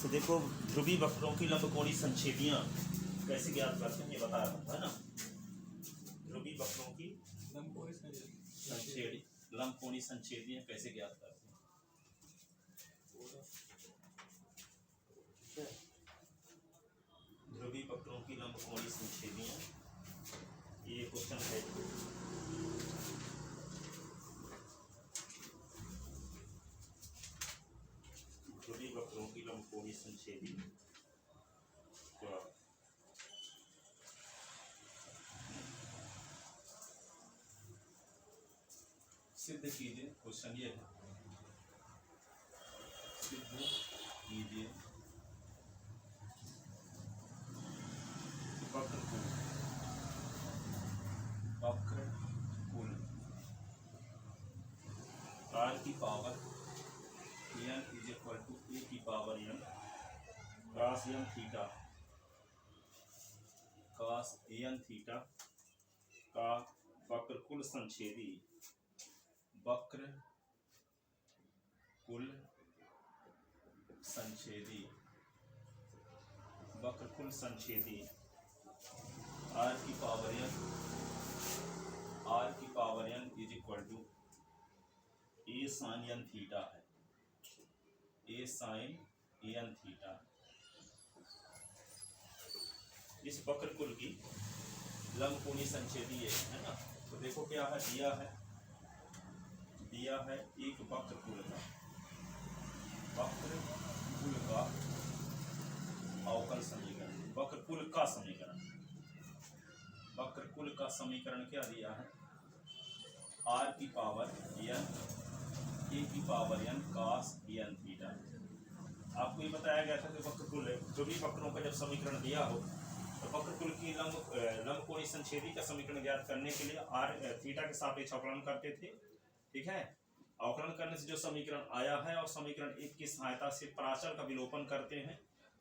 तो देखो ध्रुवीय वक्रों की लंबकोणीय संच्छेदियां कैसे ज्ञात करते हैं ये बता रहा था, है ना। ध्रुवीय वक्रों की लंबकोणीय संच्छेदियां कैसे ज्ञात करते हैं। ध्रुवीय वक्रों की लंबकोणीय संच्छेदियां, ये क्वेश्चन है। ध्रुवीय वक्रों की लंबकोणीय संच्छेदी सिद्ध कीजिए। क्वेश्चन ये है, सिद्ध कीजिए वक्रकुल r की power n is equal to a की power n cos n theta का वक्रकुल संच्छेदी r की power n is equal to a sin n theta है। a sin n थीटा इस वक्रकुल की लंबकोणीय संच्छेदी है ना। तो देखो क्या है, दिया है एक वक्रकुल का अवकल समीकरण। वक्रकुल का समीकरण क्या दिया है, r की पावर n a की power n cos n theta. आपको ये बताया गया था कि वक्रकुल जो भी वक्रों का जब समीकरण दिया हो तो वक्रकुल की लंबकोणीय संच्छेदी का समीकरण ज्ञात करने के लिए r थीटा के सापेक्ष अवकलन करते थे। ठीक है, अवकलन करने से जो समीकरण आया है और समीकरण 1 की सहायता से प्राचल का विलोपन करते हैं।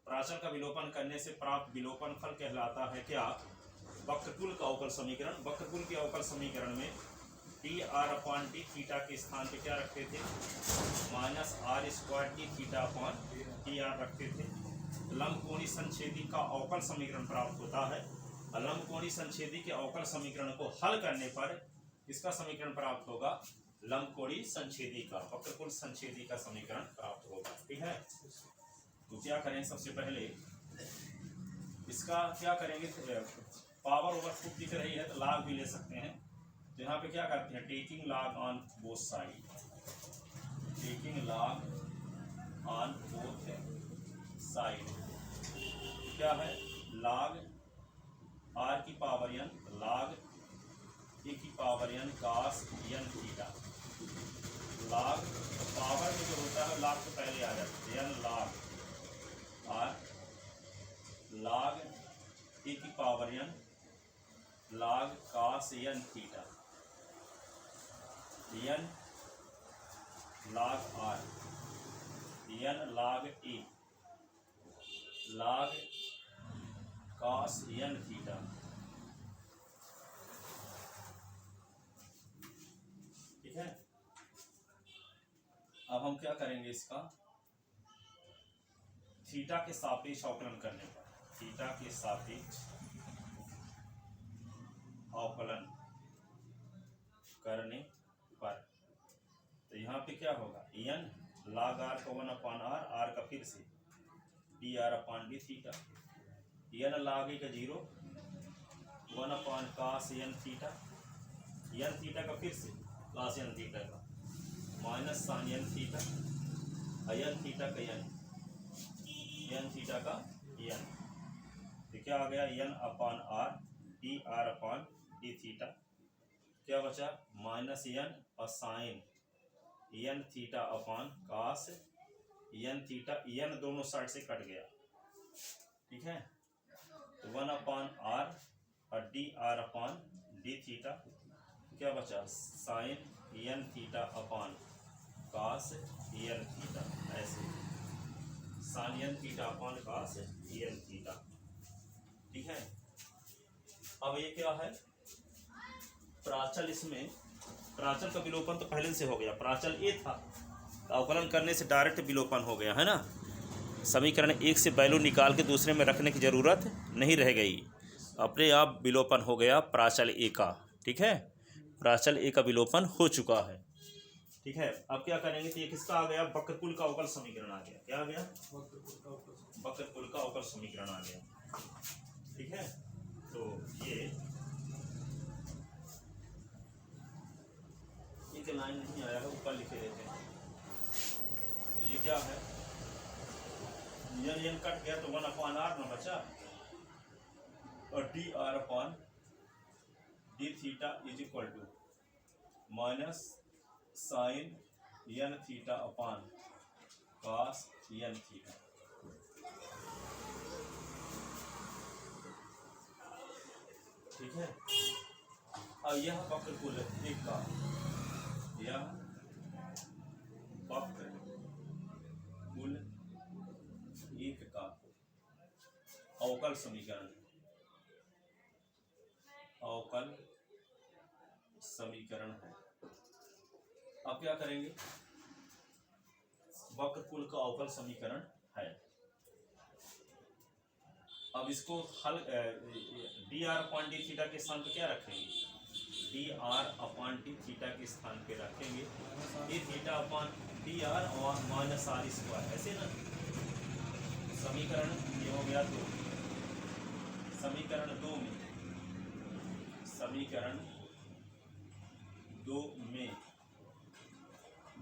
प्राचल का विलोपन करने से प्राप्त विलोपन फल कहलाता है क्या, वक्रकुल का अवकल समीकरण। वक्रकुल के अवकल समीकरण में dr/d थीटा के स्थान पे क्या रखते थे, -r² थीटा/dr रखते थे। लंबकोणीय संच्छेदी का अवकल समीकरण प्राप्त होता है। लंबकोणीय संच्छेदी के अवकल समीकरण को हल करने पर किसका समीकरण प्राप्त होगा, लंबकोणीय संच्छेदी का, वक्रकुल संच्छेदी का समीकरण प्राप्त होगा। ठीक है, तो क्या करें, सबसे पहले इसका क्या करेंगे, पावर ओवर खूब दिख रही है तो लाग भी ले सकते हैं। तो यहाँ पे क्या करते हैं, taking log on both side, क्या है, log r की पावर n log a की power n cos n theta. log power में जो होता है log तो पहले आ जाता है, n log r log a की power n log cos n theta, n log r, n log a log cos n theta. ठीक है, अब हम क्या करेंगे, इसका थीटा के सापेक्ष अवकलन करने पर, थीटा के सापेक्ष अवकलन करने पर तो यहाँ पे क्या होगा, n log r का 1/r, r का फिर से dr/d theta, n log a का 0, 1/cos n theta, n theta का फिर से cos n थीटा का minus sin n theta, n theta का n थीटा का n, तो क्या आ गया, n/r dr/d थीटा। क्या बचा, माइनस n और sin n theta upon cos n theta, n दोनों साइड से कट गया। ठीक है, तो 1/r और dr/d थीटा, क्या बचा, sin n theta upon cos n theta, ऐसे sin n theta upon cos n theta. ठीक है, अब ये क्या है, प्राचल, इसमें प्राचल का विलोपन तो पहले से हो गया, प्राचल ए था, अवकलन करने से डायरेक्ट विलोपन हो गया, है ना। समीकरण एक से वैल्यू निकाल के दूसरे में रखने की ज़रूरत नहीं रह गई, अपने आप विलोपन हो गया प्राचल ए का। ठीक है, प्राचल ए का विलोपन हो चुका है। ठीक है, अब क्या करेंगे, तो ये किसका आ गया, वक्रकुल का अवकल समीकरण आ गया। क्या आ गया, वक्रकुल का अवकल समीकरण आ गया। ठीक है, तो ये एक लाइन नहीं आया है, ऊपर लिखे देते हैं। तो ये क्या है, यन कट गया तो 1/r ना बचा, और d theta is equal to minus sine n theta upon cos n theta. ठीक है, अब यह वक्रकुल एक का, यह वक्रकुल एक का अवकल समीकरण, अवकल समीकरण है। अब क्या करेंगे, वक्रकुल का अवकल समीकरण है। अब इसको हल dr अपॉन d थीटा के स्थान पे क्या रखेंगे, dr अपॉन d थीटा के स्थान पे रखेंगे d थीटा अपॉन dr और माइनस r स्क्वायर, ऐसे ना। समीकरण ये हो गया 2, समीकरण 2 में, समीकरण 2 में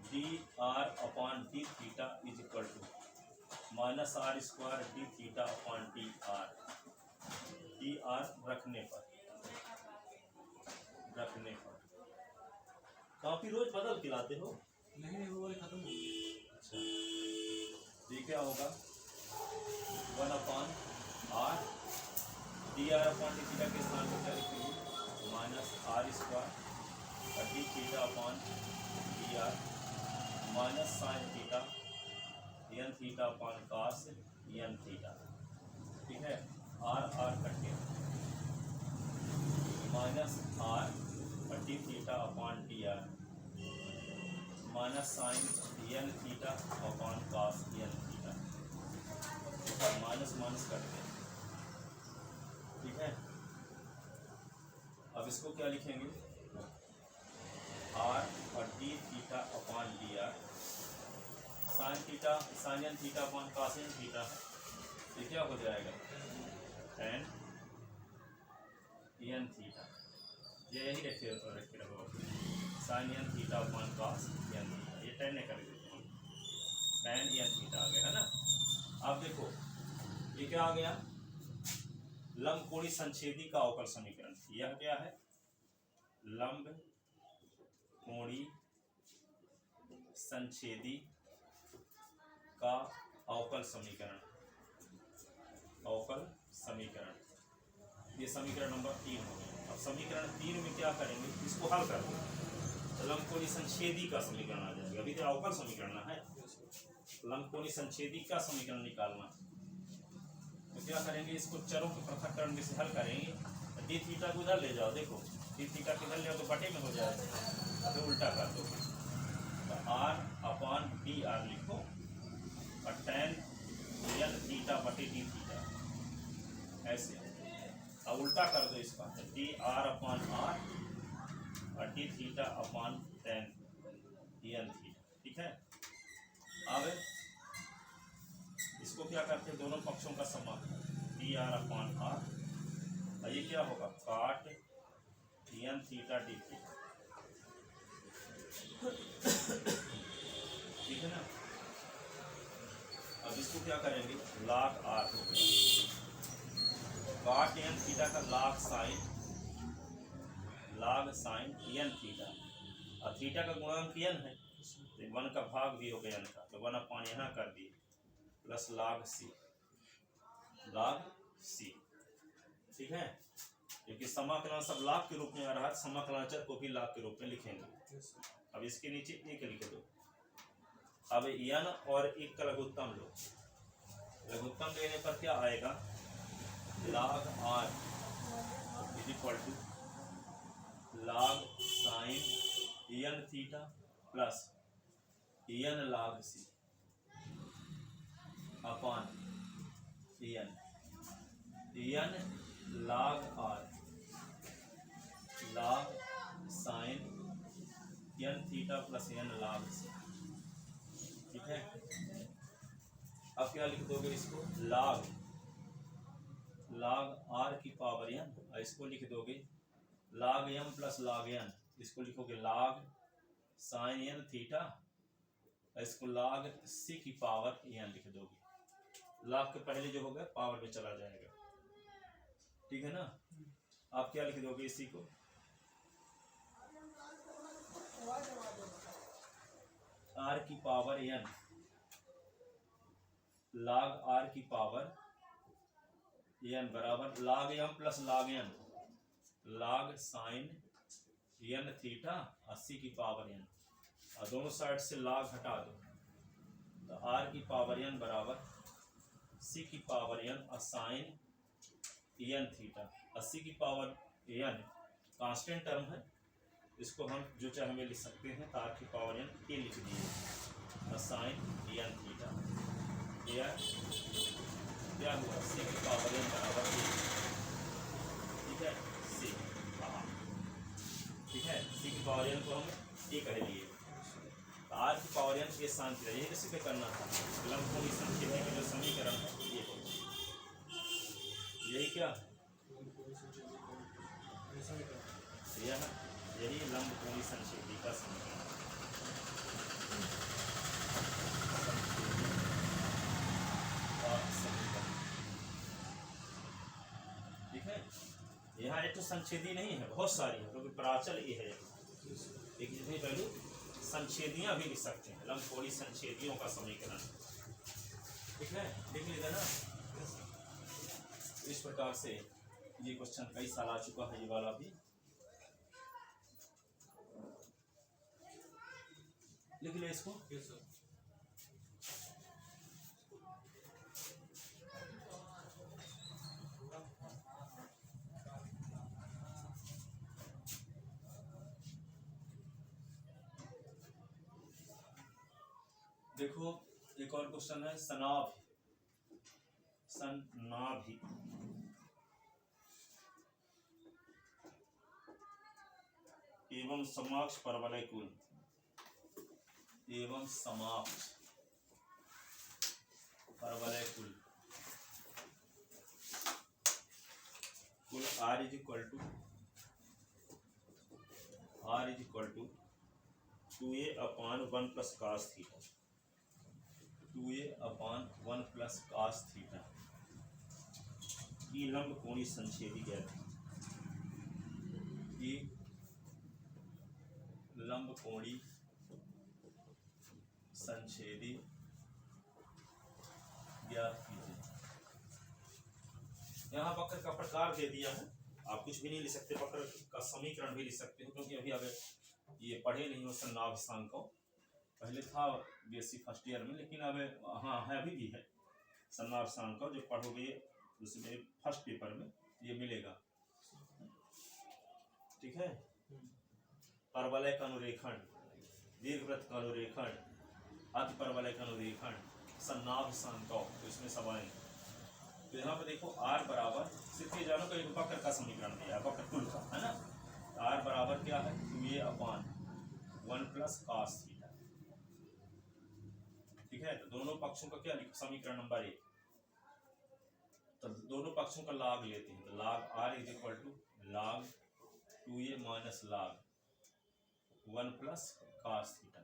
dr अपॉन d theta is equal to minus r square d theta upon dr रखने पर काफी रोज बदल के लाते हो, नहीं वो खत्म। अच्छा, ये क्या होगा, 1/r dr अपॉन d थीटा के स्थान पर क्या लिखेंगे, minus r square d theta upon dr minus sine theta n theta upon cos n theta. ठीक है, r कट गया, minus r d theta upon dr minus sine n theta upon cos n theta, minus minus cut गया। ठीक है, अब इसको क्या लिखेंगे, r और d theta upon dr sine theta sine n theta upon cos n theta, ये क्या हो जाएगा, tan n थीटा, ये यही रखे रखो, sine n theta upon cos n theta, ये tan कर देते हैं, tan n थीटा आ गया है ना। अब देखो ये क्या आ गया, लंब कोणी संच्छेदी का अवकल समीकरण। यह क्या है, लंब कोणी संच्छेदी का अवकल समीकरण, अवकल समीकरण, ये समीकरण नंबर 3 हो गया। अब समीकरण 3 में क्या करेंगे, इसको हल कर दो, लंब कोणी संच्छेदी का समीकरण आ जाएगा। अभी तो अवकल समीकरण है, लंब कोणी संच्छेदी का समीकरण निकालना। तो क्या करेंगे, इसको चरों के पृथक्करण में से हल करेंगे। डी थीटा को उधर ले जाओ, देखो डी थीटा किधर ले जाओ तो बटे में हो जाएगा, तो उल्टा कर दो, तो r अपॉन डी आर लिखो, और tan n थीटा बटे डी थीटा, ऐसे। अब उल्टा कर दो इसका, तो डी आर अपॉन r और D theta upon tan n theta. ठीक है, अब इसको क्या करते हैं, दोनों पक्षों का समाकलन, डी आर अपॉन r, और ये क्या होगा, काट n थीटा डी थीटा। ठीक है ना। अब इसको क्या करेंगे, log r हो गया, काट n थीटा का log साइन n थीटा, और थीटा का गुणांक n है, तो 1 का भाग भी हो गया n का, तो 1/, यहाँ कर दिए, प्लस log c। ठीक है, क्योंकि समाकलन सब लाभ के रूप में आ रहा है, समाकलनचर को भी लाभ के रूप में लिखेंगे। अब इसके नीचे एक लिख दो। अब n और 1 का लघुत्तम लो, लघुत्तम लेने पर क्या आएगा, log r is equal to log sine n theta plus n log c upon N, N log r, log sine n theta plus n log c। ठीक है, अब क्या लिख दोगे इसको, log r की पावर n, इसको लिख दोगे log m plus log n, इसको लिखोगे log साइन n थीटा, इसको log c की पावर n लिख दोगे। log के पहले जो होगा पावर में चला जाएगा। ठीक है ना, आप क्या लिख दोगे इसी को, r की पावर n, log r की पावर n बराबर log m plus log n, log sine n theta 80 की पावर n, और दोनों साइड से log हटा दो तो r की पावर n बराबर c की पावर n और साइन n थीटा। 80 की पावर n कांस्टेंट टर्म है, इसको हम जो चाहे में लिख सकते हैं, तो r की पावर n के लिख दिए और साइन n थीटा। क्या हुआ, c की पावर n बराबर a। ठीक है, c, ठीक है, c की पावर n को हम a कह लिए, तो r की पावर n के साइन थीटा, यही सिद्ध करना था। लंबकोणीय संक्षेपण का जो समीकरण है ये हो, यही क्या, यही लंबकोणीय संक्षेपी का समीकरण। ठीक है, यहाँ एक तो संच्छेदी नहीं है, बहुत सारी है, क्योंकि प्राचल ये है एक, जितनी पहले संच्छेदियां भी लिख सकते हैं, लंबकोणीय संच्छेदियों का समीकरण। ठीक है, लिख लीजिए ना, इस प्रकार से ये क्वेश्चन कई साल आ चुका है, ये वाला भी लिख ले इसको। देखो एक और क्वेश्चन है, सनाभि एवं समाक्ष परवलय कुल, एवं समाक्ष परवलय कुल r is equal to 2a upon 1 plus cos theta, 2a upon 1 plus cos theta की लंबकोणीय संच्छेदी ज्ञात की लंबकोणीय संच्छेदी ज्ञात कीजिए। यहाँ वक्र का प्रकार दे दिया है, आप कुछ भी नहीं लिख सकते, वक्र का समीकरण भी लिख सकते हो, क्योंकि अभी अगर ये पढ़े नहीं हो सन्नाभिसांक को, पहले था बीएससी फर्स्ट ईयर में, लेकिन अब हाँ है, अभी भी है सन्नाभिसांक का, जो पढ़ोगे उसमें फर्स्ट पेपर में ये मिलेगा। ठीक है, परवलय का अनुरेखण, दीर्घवृत्त का अनुरेखण, अति परवलय का अनुरेखण, सन्नाभिसांक, तो इसमें सब आएंगे। तो यहाँ पे देखो r बराबर, सिर्फ ये जानो कि वक्र का समीकरण दिया है, वक्र कुल का, है ना। r बराबर क्या है, 2a upon 1 plus cos theta. ठीक है, तो दोनों पक्षों का क्या लिखो, समीकरण नंबर 1, तो दोनों पक्षों का log लेते हैं, तो log r is equal to log 2a minus log 1 plus cos theta.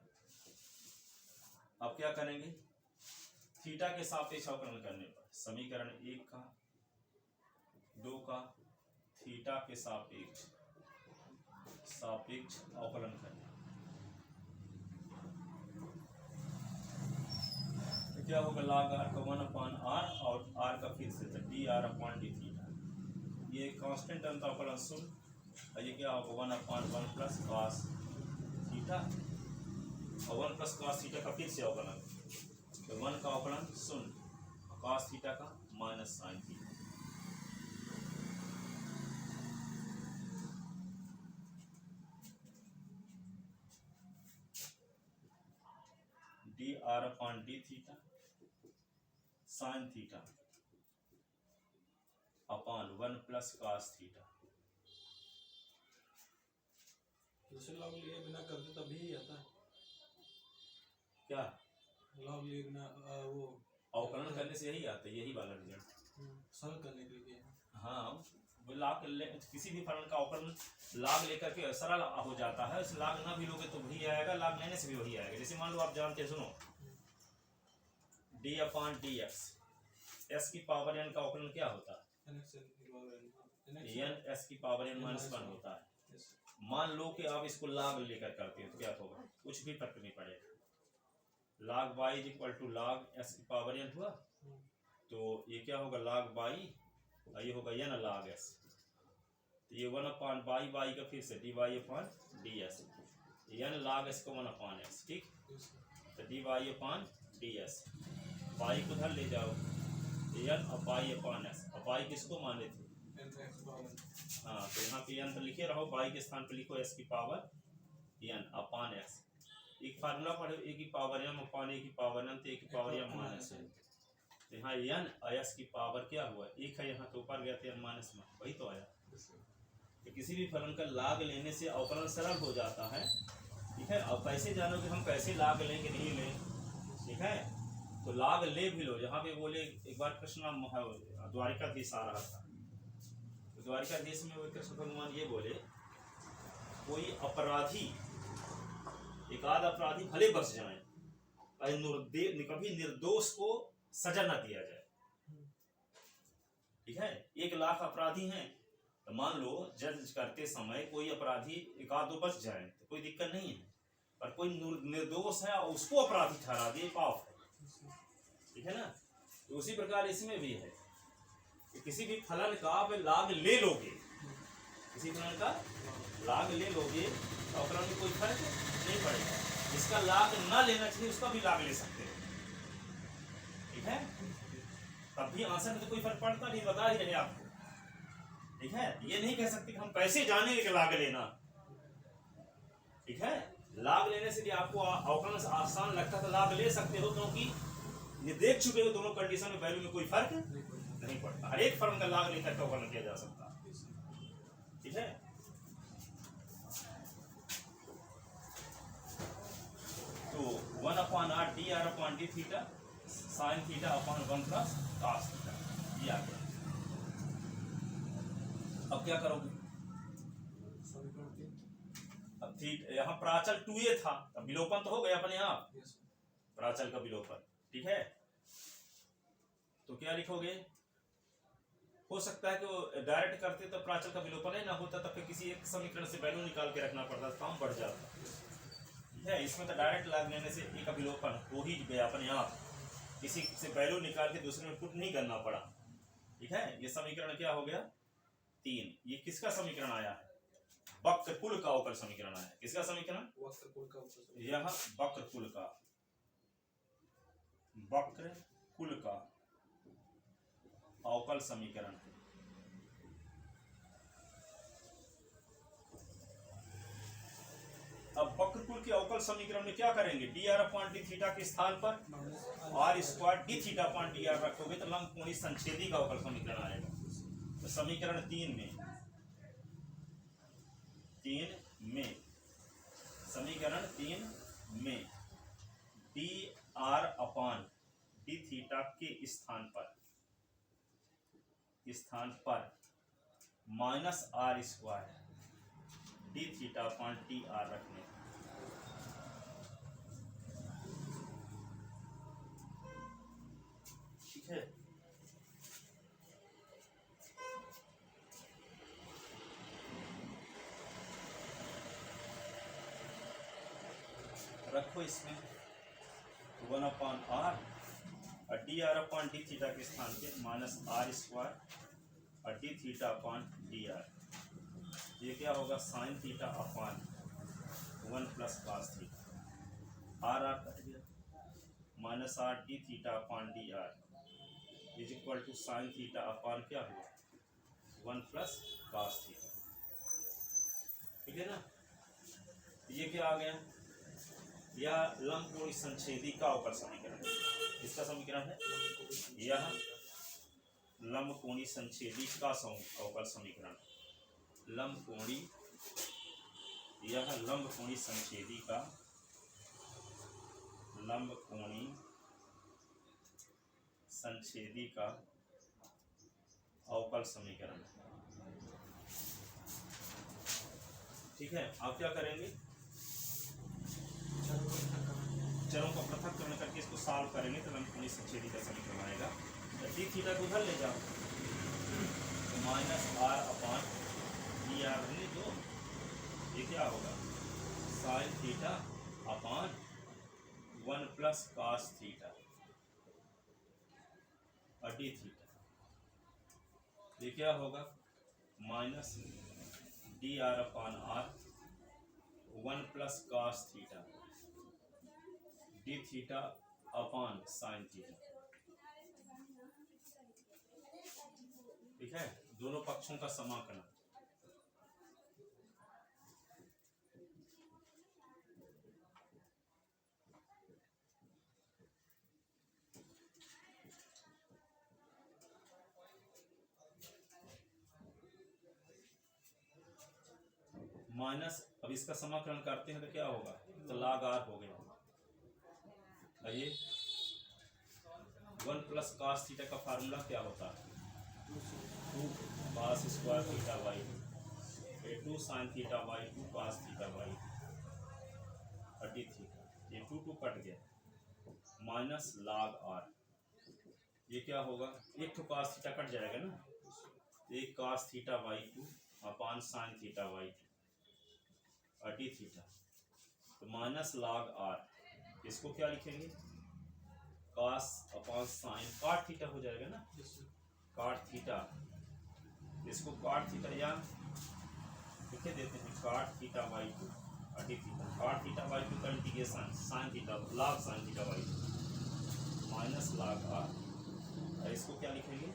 अब क्या करेंगे, थीटा के सापेक्ष अवकलन करने पर समीकरण 1 का 2 का थीटा के सापेक्ष अवकलन करना, तो क्या होगा, log r का 1 अपॉन r और r का फिर से dr अपॉन डी थीटा, ये कांस्टेंट टर्म का अवकलन शून्य, और ये क्या होगा 1 अपॉन 1 प्लस cos थीटा, और 1 प्लस cos थीटा का फिर से अवकलन, तो 1 का अवकलन शून्य, cos थीटा का minus sine theta. D R upon D theta sine theta upon 1 plus cos theta. जैसे लॉग लिए बिना करते तभी आता है, क्या लॉग लिए बिना वो अवकलन करने से यही आता है, यही वाला रिजल्ट। सरल करने के लिए। हाँ, वो लाग किसी भी फलन का अवकलन लाग लेकर के सरल हो जाता है। उस लाग ना भी लोगे तो वही आएगा, लाग लेने से भी वही आएगा। जैसे मान लो आप जानते हैं, सुनो, d upon D x, S की पावर n का अवकलन क्या होता है? n s की पावर n माइनस 1 होता है। मान लो कि आप इसको लाग लेकर करते हो तो क्या होगा? कुछ भी फर्क नहीं पड़ेगा। log y is equal to log s की पावर n हुआ, तो ये क्या होगा? log y, ये होगा n log s। तो ये 1 अपॉन बाई बाई का फिर से dy upon D S, n log s को 1 अपॉन x, ठीक। तो dy upon D S, by को उधर ले जाओ, n अब बाई अपॉन s। अब बाई किसको माने थे? हाँ, तो यहाँ पे n तो लिखे रहो, बाई के स्थान पे लिखो s की पावर n अपॉन x। एक फार्मूला पढ़ो, a की पावर m अपॉन a की पावर n, तो a की पावर m माइनस है। तो यहाँ n s की पावर क्या हुआ? एक है, यहाँ तो ऊपर गया तो n माइनस में, वही तो आया। तो किसी भी फलन का लाग लेने से अवकलन सरल हो जाता है, ठीक है। अब कैसे जानो कि हम कैसे लाग लें कि नहीं लें, ठीक है। तो लाग ले भी लो। यहाँ पे बोले एक बार कृष्ण द्वारिकाधीश आ रहा था, तो द्वारिकाधीश में वो कृष्ण भगवान ये बोले, कोई अपराधी, एक आध अपराधी भले बच जाए, कभी निर्दोष को सजा न दिया जाए, ठीक है। 1 लाख अपराधी हैं, तो मान लो जज करते समय कोई अपराधी एक आध दो बच जाए तो कोई दिक्कत नहीं है, पर कोई निर्दोष है और उसको अपराधी ठहरा दिए, पाप है, ठीक है ना। तो उसी प्रकार इसमें भी है कि किसी भी फलन का आप लाग ले लोगे, किसी फलन का लाग ले लोगे तो अवकलन में कोई फर्क नहीं पड़ेगा। जिसका लाग ना लेना चाहिए उसका भी लाग ले सकते हो, ठीक है। तब भी आंसर में तो कोई फर्क पड़ता नहीं, बता ही रहे आपको, ठीक है। ये नहीं कह सकते कि हम कैसे जाने कि लाग लेना, ठीक है। लाग लेने से भी आपको अवकलन आसान लगता तो लाग ले सकते हो, क्योंकि ये देख चुके हो दोनों कंडीशन में वैल्यू में कोई फर्क नहीं पड़ता। हर एक फर्म का लाग लेकर के अवकलन किया जा सकता, ठीक है। तो 1 upon r D R upon D theta sine theta upon 1 plus cos theta, ये आ गया। अब क्या करोगे? अब थीटा यहाँ प्राचल 2a था, अब विलोपन तो हो गया अपने आप, प्राचल का विलोपन, ठीक है। तो क्या लिखोगे? हो सकता है कि वो डायरेक्ट करते तो प्राचल का विलोपन ही ना होता, तब फिर किसी एक समीकरण से वैल्यू निकाल के रखना पड़ता, काम बढ़ जाता, ठीक है। इसमें तो डायरेक्ट लाग लेने से एक का विलोपन हो ही गया अपने आप, किसी से वैल्यू निकाल के दूसरे में पुट नहीं करना पड़ा, ठीक है। ये समीकरण क्या हो गया? 3। ये किसका समीकरण आया है? वक्रकुल का अवकल समीकरण आया। किसका समीकरण? यह वक्रकुल का, वक्रकुल का अवकल समीकरण। अब वक्रकुल के अवकल समीकरण में क्या करेंगे? D R upon D theta के स्थान पर R square D theta upon D R रखोगे तो लंबकोणीय संच्छेदी का अवकल समीकरण आएगा। तो समीकरण 3 में समीकरण 3 में D R upon D theta के स्थान पर minus R square D theta upon T R रखने, ठीक है। रखो इसमें 1 अपॉन आर और D R upon D theta के स्थान पे माइनस आर स्क्वायर और D theta upon D R. ये क्या होगा? Sine theta upon 1 plus cos theta, R cut गया, minus R D theta upon D R is equal to sign theta upon क्या हुआ? 1 प्लस cos थीटा, ठीक है ना। ये क्या आ गया? यह लंबकोणीय संच्छेदी का अवकल समीकरण है। इसका समीकरण है यह लंबकोणीय संच्छेदी का अवकल समीकरण। लंबकोणीय, यह लंबकोणीय संच्छेदी का अवकल समीकरण। ठीक है, आप क्या करेंगे, चरों का पृथक्करण करके इसको सॉल्व करेंगे तो लंबकोणीय संच्छेदी का समीकरण आएगा। डी थीटा को उधर ले जाओ, तो minus R upon D R रहने दो, ये क्या होगा sine theta upon 1 plus cos theta और डी थीटा, ये क्या होगा minus D R upon R 1 plus cos theta D theta upon sine theta. ठीक है, दोनों पक्षों का समाकलन। माइनस, अब इसका समाकलन करते हैं तो क्या होगा, तो log r हो गया। आइए 1 प्लस कॉस थीटा का फार्मूला क्या होता है, 2 cos square theta by 2 sign theta by 2 cos theta by और डी थीटा, ये 2 कट गया, माइनस log r, ये क्या होगा, एक तो कॉस थीटा कट जाएगा ना, एक cos theta by 2 upon sine theta by 2 और डी थीटा, तो माइनस log r, इसको क्या लिखेंगे cos upon sine, cot theta हो जाएगा ना, कॉट थीटा, इसको कॉट थीटा या लिखे देते हैं कॉट थीटा बाई 2 और D theta, cot theta by 2 का integration sine theta log sine theta by 2 minus log r, और इसको क्या लिखेंगे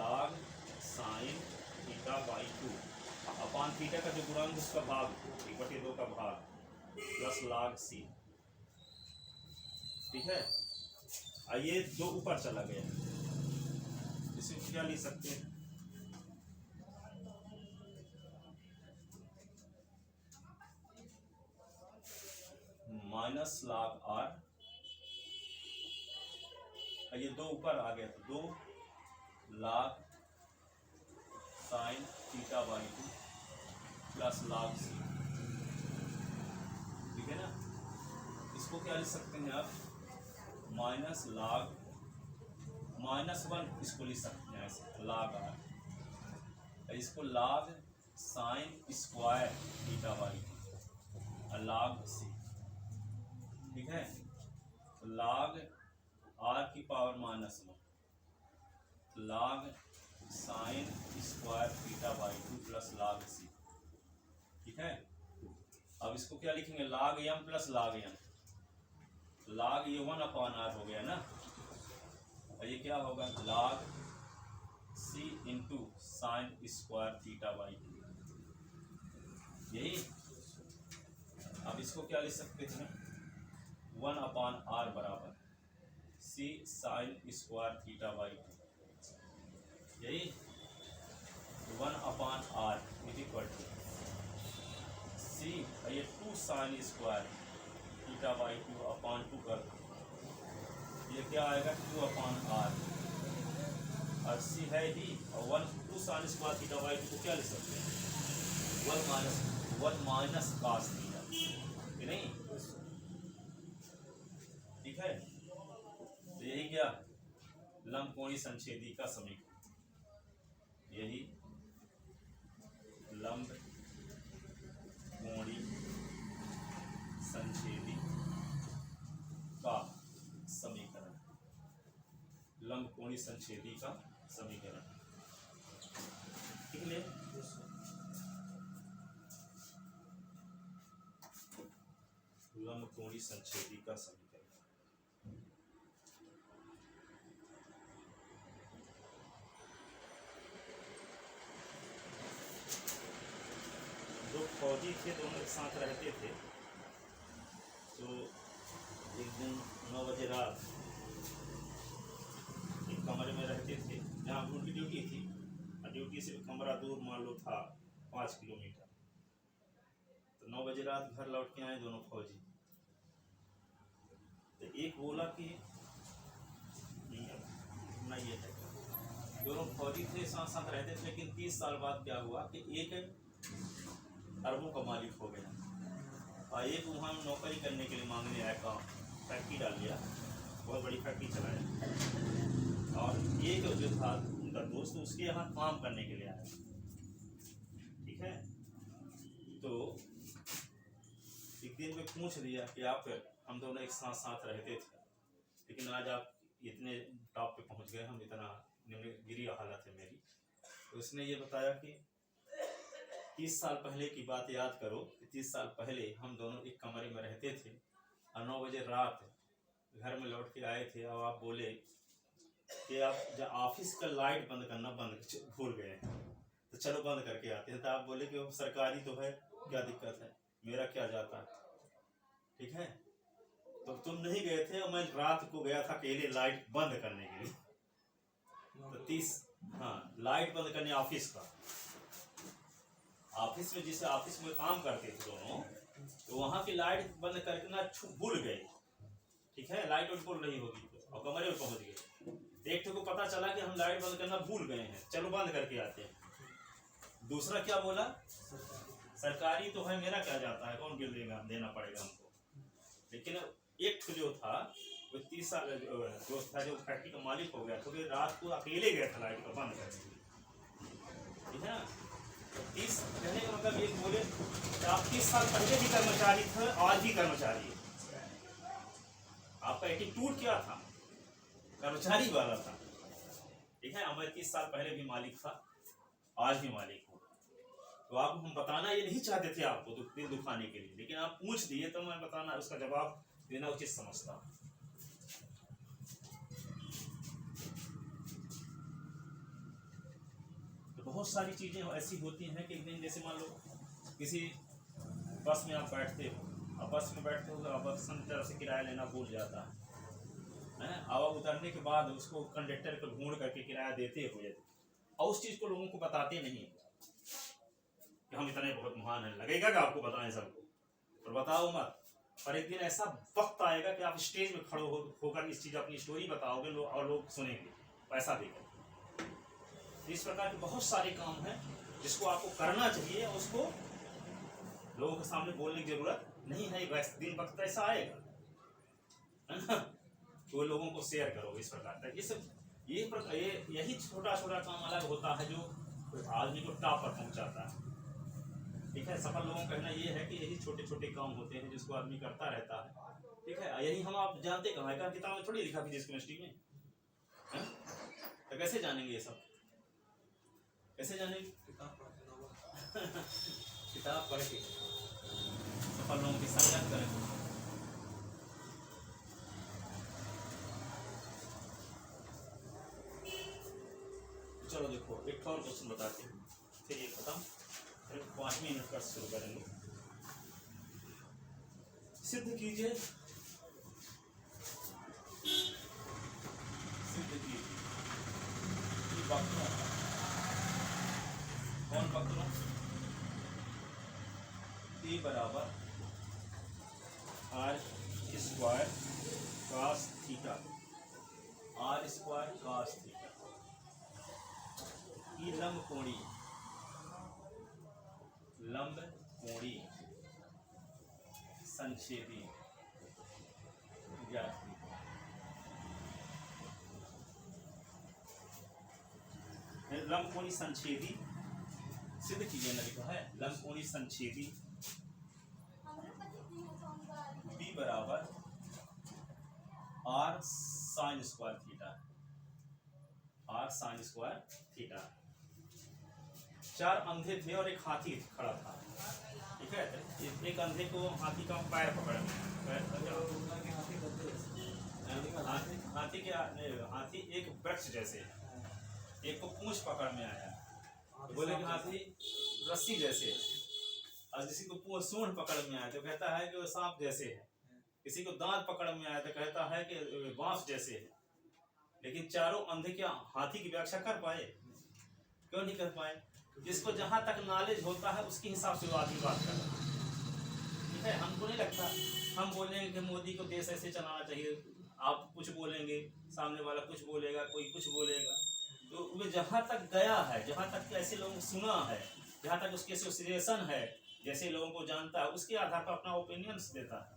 log sine theta by 2 upon theta का जो गुणांक उसका भाग 1/2 का भाग प्लस log c। ठीक है, आइए 2 ऊपर चला गया, इसमें क्या लिख सकते हैं, माइनस log r, ये 2 ऊपर आ गया तो 2 log sine theta by 2 plus log c। ठीक है ना, इसको क्या लिख सकते हैं आप, माइनस log -1, इसको लिख सकते हैं ऐसे log r, इसको log sign square theta by और log c। ठीक है, तो log r की power -1 log sign square theta by 2 plus log c। ठीक है, अब इसको क्या लिखेंगे log m plus log n, log ये 1 अपान r हो गया ना, और ये क्या होगा log c into sine square theta by 2, यही। अब इसको क्या लिख सकते हैं 1 अपान r बराबर c sine square theta by 2, यही 1 upon r is equal to c, ये 2 sine square theta by 2 upon 2 कर, ये क्या आएगा 2 अपान r, और c है ही, और 2 साइन स्क्वायर थीटा बाई 2 को क्या लिख सकते हैं 1 माइनस कॉस थीटा, ये नहीं। ठीक है, तो यही क्या लंबकोणीय संच्छेदी का समीकरण, यही लंबकोणीय संच्छेदी का समीकरण, लंबकोणीय संच्छेदी का समीकरण। ठीक है, लंबकोणीय संच्छेदी का समीकरण। दो फौजी थे, दोनों एक साथ रहते थे, तो एक दिन 9 बजे रात एक कमरे में रहते थे जहाँ चौकी से कमरा दूर मान लो था 5 किलोमीटर। तो 9 बजे रात घर लौट के आए दोनों फौजी। तो एक बोला कि नहीं ये है, दोनों फौजी थे, साथ साथ रहते थे, लेकिन 30 साल बाद क्या हुआ कि एक अरबों का मालिक हो गया और एक वहाँ नौकरी करने के लिए मांगने आया, काम फैक्ट्री डाल लिया, बहुत बड़ी फैक्ट्री चलाया। और एक जो था उनका दोस्त उसके यहाँ काम करने के लिए आया, ठीक है। तो एक दिन में पूछ लिया कि आप, हम दोनों एक साथ साथ रहते थे, लेकिन आज आप इतने टॉप पे पहुंच गए, हम इतना गिरी हालत है मेरी। तो उसने ये बताया कि 30 साल पहले की बात याद करो कि 30 साल पहले हम दोनों एक कमरे में रहते थे और 9 बजे रात घर में लौट के आए थे और आप बोले कि आप जब ऑफिस का लाइट बंद करना भूल गए तो चलो बंद करके आते हैं। तो आप बोले कि वो सरकारी तो है, क्या दिक्कत है, मेरा क्या जाता है, ठीक है। तो तुम नहीं गए थे और मैं रात को गया था अकेले लाइट बंद करने के लिए। तो 30 लाइट बंद करने ऑफिस का, ऑफिस में जिसे ऑफिस में काम करते थे दोनों, तो वहां की लाइट बंद करके ना भूल गए, ठीक है। लाइट और बोल रही होगी और कमरे में पहुंच गए। एक को पता चला कि हम लाइट बंद करना भूल गए हैं, चलो बंद करके आते हैं। दूसरा क्या बोला, सरकारी तो है, मेरा क्या जाता है, कौन बिल देगा, देना पड़ेगा हमको। लेकिन एक जो था वो 30 साल दोस्त था जो फैक्ट्री का मालिक हो गया, तो फिर रात को अकेले गया था लाइट को बंद करने के लिए, ठीक है ना। 30 कहने का मतलब ये बोले आप 30 साल पहले भी कर्मचारी थे, आज भी कर्मचारी है। आपका एटीट्यूड क्या था, कर्मचारी वाला था, ठीक है। मैं 30 साल पहले भी मालिक था, आज भी मालिक हूँ। तो आप हम बताना ये नहीं चाहते थे आपको दिल दुखाने के लिए, लेकिन आप पूछ दिए तो मैं बताना, उसका जवाब देना उचित समझता। तो बहुत सारी चीजें ऐसी होती हैं कि एक दिन जैसे मान लो किसी बस में आप बैठते हो, अब बस में बैठते हो तो बस तरफ से किराया लेना भूल जाता है, अब उतरने के बाद उसको कंडक्टर को ढूंढ करके किराया देते हो, और उस चीज को लोगों को बताते नहीं कि हम इतने बहुत महान हैं। लगेगा कि आपको बताएं सबको, पर बताओ मत। पर एक दिन ऐसा वक्त आएगा कि आप स्टेज में खड़े होकर इस चीज अपनी स्टोरी बताओगे और लोग सुनेंगे पैसा देकर। इस प्रकार के बहुत सारे काम हैं जिसको आपको करना चाहिए, उसको लोगों के सामने बोलने की जरूरत नहीं है। दिन वक्त ऐसा आएगा, है ना, तो लोगों को शेयर करो इस प्रकार का। यही छोटा छोटा काम अलग होता है जो आदमी को टॉप पर पहुंचाता है, ठीक है। सफल लोगों का कहना ये है कि यही छोटे छोटे काम होते हैं जिसको आदमी करता रहता है, ठीक है। यही हम आप जानते कहाँ है, किताब में थोड़ी लिखा फिजिक्स केमिस्ट्री में, है? तो कैसे जानेंगे ये सब, कैसे जानेंगे? किताब पढ़ के सफल लोगों की संगत करें। चलो देखो एक और क्वेश्चन बताते हैं, फिर ये खत्म, फिर 5वें मिनट का शुरू करेंगे। सिद्ध कीजिए, सिद्ध कीजिए वक्रों, कौन वक्रों, ए बराबर R square cos theta, R square cos theta, ये लंब कोणीय संक्षेपी ज्ञात। लंबकोणी संच्छेदी सिद्ध कीजिए ना, लिखा है लंबकोणी संच्छेदी बी बराबर R sine square theta, R sine square theta. 4 अंधे थे और एक हाथी खड़ा था, ठीक है। एक अंधे को हाथी का पैर पकड़ में, हाथी एक वृक्ष जैसे है, एक को पूंछ पकड़ में आया, तो बोले कि हाथी रस्सी जैसे है, और किसी को सूंड पकड़ में आया तो कहता है कि वो सांप जैसे है, किसी को दांत पकड़ में आया तो कहता है कि बांस जैसे है। लेकिन चारों अंधे क्या हाथी की व्याख्या कर पाए? क्यों नहीं कर पाए? जिसको जहां तक नॉलेज होता है उसके हिसाब से वो आदमी बात कर रहा है। ठीक है, हमको नहीं लगता हम बोलेंगे कि मोदी को देश ऐसे चलाना चाहिए, आप कुछ बोलेंगे, सामने वाला कुछ बोलेगा, कोई कुछ बोलेगा, तो वो जहाँ तक गया है, जहाँ तक ऐसे लोगों सुना है, जहाँ तक उसकी एसोसिएशन है, जैसे लोगों को जानता है, उसके आधार पर अपना ओपिनियंस देता है।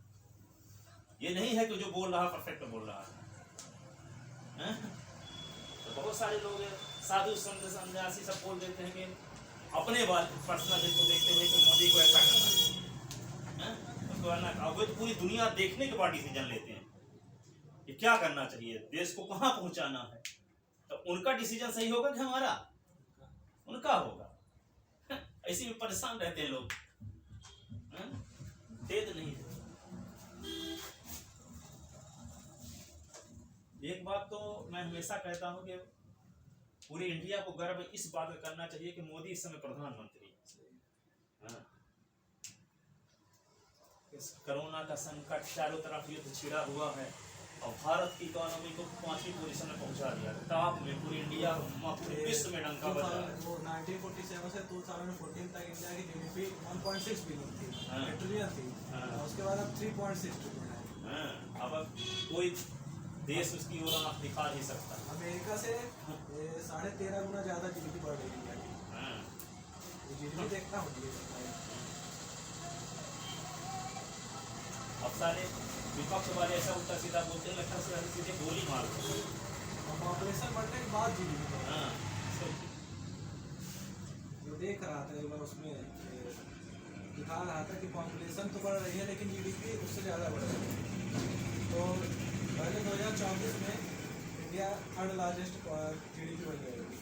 ये नहीं है कि जो बोल रहा है परफेक्ट बोल रहा है। तो बहुत सारे लोग साधु संत सन्यासी सब बोल देते हैं कि अपने बात पर्सनल को देखते हुए कि मोदी को ऐसा करना है, तो पूरी दुनिया देखने के बाद डिसीजन लेते हैं कि क्या करना चाहिए, देश को कहाँ पहुंचाना है। तो उनका डिसीजन सही होगा कि हमारा? उनका होगा। ऐसे में परेशान रहते हैं लोग, तेज नहीं है। एक बात तो मैं हमेशा कहता हूं कि पूरे इंडिया को गर्व इस बात का करना चाहिए कि मोदी इस समय प्रधानमंत्री है। इस कोरोना का संकट, चारों तरफ युद्ध छिड़ा हुआ है और भारत की इकोनॉमी को 5वीं पोजीशन में पहुंचा दिया, टॉप में, पूरे इंडिया पूरे विश्व में डंका बजा रहा है। वो 1947 से 2014 तक इंडिया की जीडीपी 1.6 बिलियन थी, ट्रिलियन थी, उसके बाद अब 3.6 ट्रिलियन है। अब कोई देश उसकी ओर आंख दिखा नहीं सकता। अमेरिका से 13.5 गुना ज्यादा जीडीपी बढ़ रही है। जीडीपी देखना होगी। अब सारे विपक्ष वाले ऐसा उल्टा सीधा बोलते हैं, लगता है सीधे गोली मार दो। पॉपुलेशन बढ़ने के बाद जीडीपी जो देख रहा था एक बार, उसमें दिखा रहा था कि पॉपुलेशन तो बढ़ रही है लेकिन जीडीपी उससे ज़्यादा बढ़ रही है। तो पहले 2024 में इंडिया 3rd लार्जेस्ट जीडीपी बन जाएगी।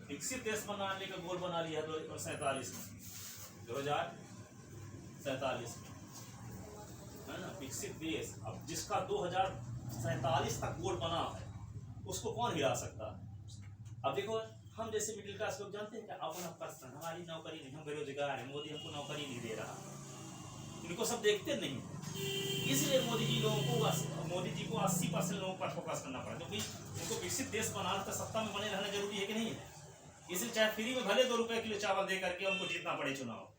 विकसित देश बनाने का गोल बना लिया 2047 में, 2047 में, है ना, विकसित देश। अब जिसका 2047 तक गोल बना है उसको कौन हिला सकता है? अब देखो, हम जैसे मिडिल क्लास लोग जानते हैं कि अपना पर्सन, हमारी नौकरी नहीं, हम बेरोजगार हैं, मोदी हमको नौकरी नहीं दे रहा, इनको सब देखते नहीं। इसलिए मोदी जी को 80% लोगों पर फोकस करना पड़ा, क्योंकि उनको विकसित देश बनाना तो सत्ता में बने रहना जरूरी है कि नहीं है। इसलिए चाहे फ्री में भले 2 रुपए किलो चावल दे करके उनको जीतना पड़े चुनाव,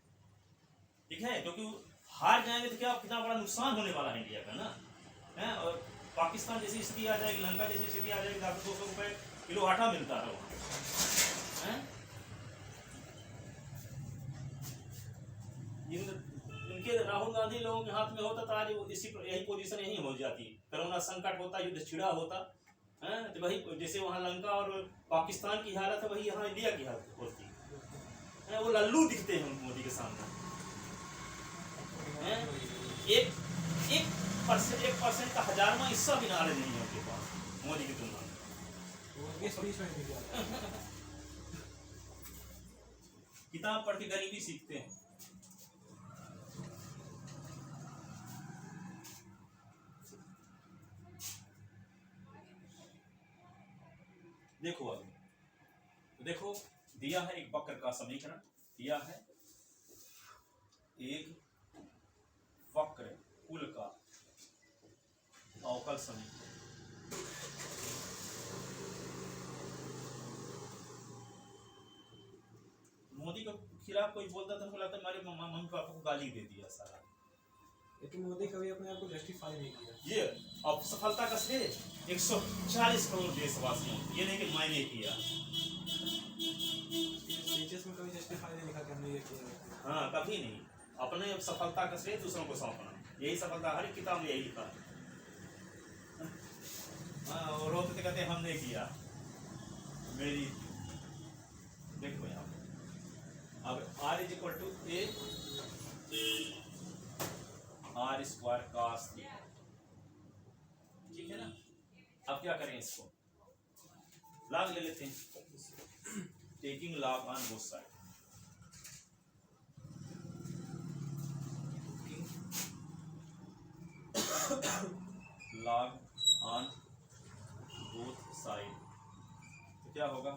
ठीक है, क्योंकि हार जाएंगे तो क्या कितना बड़ा नुकसान होने वाला है इंडिया का ना है। और पाकिस्तान जैसी स्थिति आ जाएगी, लंका जैसी स्थिति आ जाएगी, 200 रुपए किलो आटा मिलता है वहाँ। इनके राहुल गांधी लोगों के हाथ में होता तो आज यही पोजीशन यही हो जाती। कोरोना संकट होता, युद्ध छिड़ा होता है, तो वही जैसे वहाँ लंका और पाकिस्तान की हालत है, वही यहाँ इंडिया की हालत होती है। वो लल्लू दिखते हैं मोदी के सामने। 1% का 1000वां हिस्सा भी नॉलेज नहीं है उनके पास मोदी की तुलना में। किताब पढ़ के गरीबी सीखते हैं। देखो अभी देखो, दिया है एक वक्र का समीकरण, दिया है एक वक्र कुल का अवकल समीकरण। मोदी के खिलाफ कोई बोलता था, हमको लगता है हमारे मम्मी पापा को गाली दे दिया सारा। लेकिन मोदी कभी अपने आप को जस्टिफाई नहीं किया। ये अब सफलता का श्रेय 140 करोड़ देशवासियों, ये नहीं कि मैंने किया। स्पीचेस में कभी जस्टिफाई नहीं लिखा कि हमने ये किया। हाँ, कभी नहीं। अपने सफलता का श्रेय दूसरों को सौंपना, यही सफलता, हर एक किताब में यही लिखा है। हाँ, और रोते कहते हैं हमने किया, मेरी। देखो यहाँ अब r = a r² cos θ, ठीक है ना। अब क्या करें, इसको लॉग ले लेते हैं, taking log on both side. Log on both side, तो क्या होगा,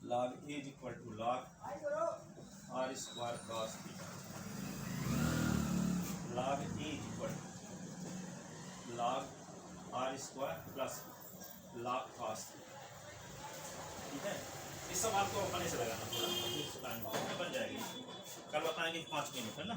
log a = log r² cos θ, log a = log r² plus log cos θ। इस सब आपको अपने से लगाना थोड़ा, बन जाएगी। कल बताएंगे 5 मिनट है ना।